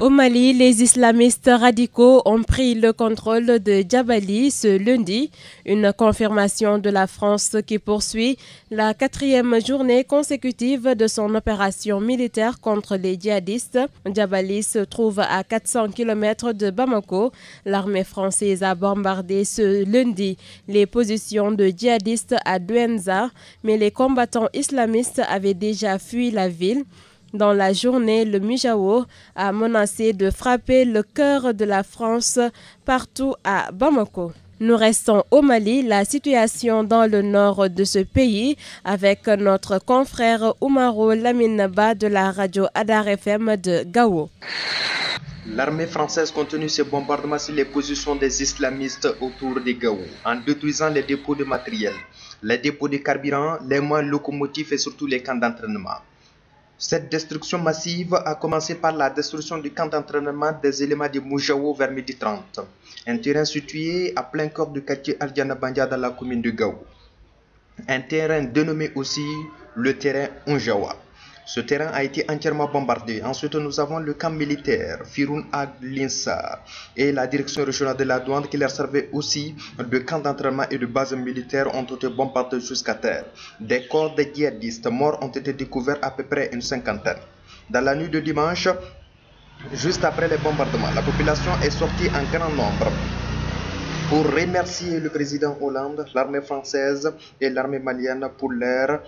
Au Mali, les islamistes radicaux ont pris le contrôle de Djabali ce lundi, une confirmation de la France qui poursuit la 4e journée consécutive de son opération militaire contre les djihadistes. Djabali se trouve à 400 km de Bamako. L'armée française a bombardé ce lundi les positions de djihadistes à Douenza, mais les combattants islamistes avaient déjà fui la ville. Dans la journée, le Mujao a menacé de frapper le cœur de la France partout à Bamako. Nous restons au Mali, la situation dans le nord de ce pays avec notre confrère Oumaro Laminaba de la radio Adar FM de Gao. L'armée française continue ses bombardements sur les positions des islamistes autour de Gao, en détruisant les dépôts de matériel, les dépôts de carburant, les moyens locomotifs et surtout les camps d'entraînement. Cette destruction massive a commencé par la destruction du camp d'entraînement des éléments de Moujao vers 12h30, un terrain situé à plein cœur du quartier Ardiana Bandia dans la commune de Gao. Un terrain dénommé aussi le terrain Onjawa. Ce terrain a été entièrement bombardé. Ensuite, nous avons le camp militaire Firoun Ag-Linsa et la direction régionale de la douane qui leur servait aussi de camp d'entraînement et de base militaire ont été bombardés jusqu'à terre. Des corps de djihadistes morts ont été découverts à peu près une 50aine. Dans la nuit de dimanche, juste après les bombardements, la population est sortie en grand nombre pour remercier le président Hollande, l'armée française et l'armée malienne pour leur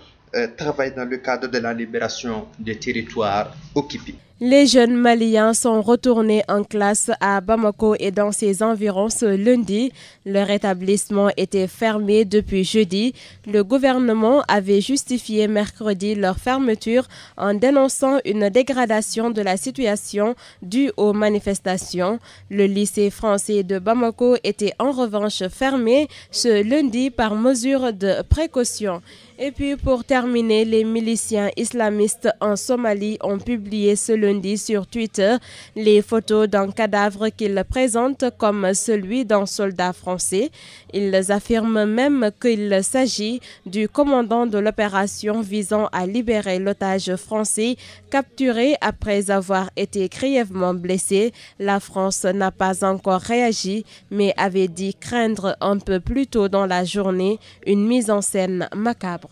travail dans le cadre de la libération des territoires occupés. Les jeunes Maliens sont retournés en classe à Bamako et dans ses environs ce lundi. Leur établissement était fermé depuis jeudi. Le gouvernement avait justifié mercredi leur fermeture en dénonçant une dégradation de la situation due aux manifestations. Le lycée français de Bamako était en revanche fermé ce lundi par mesure de précaution. Et puis pour terminer, les miliciens islamistes en Somalie ont publié ce lundi sur Twitter les photos d'un cadavre qu'ils présentent comme celui d'un soldat français. Ils affirment même qu'il s'agit du commandant de l'opération visant à libérer l'otage français capturé après avoir été grièvement blessé. La France n'a pas encore réagi, mais avait dit craindre un peu plus tôt dans la journée une mise en scène macabre.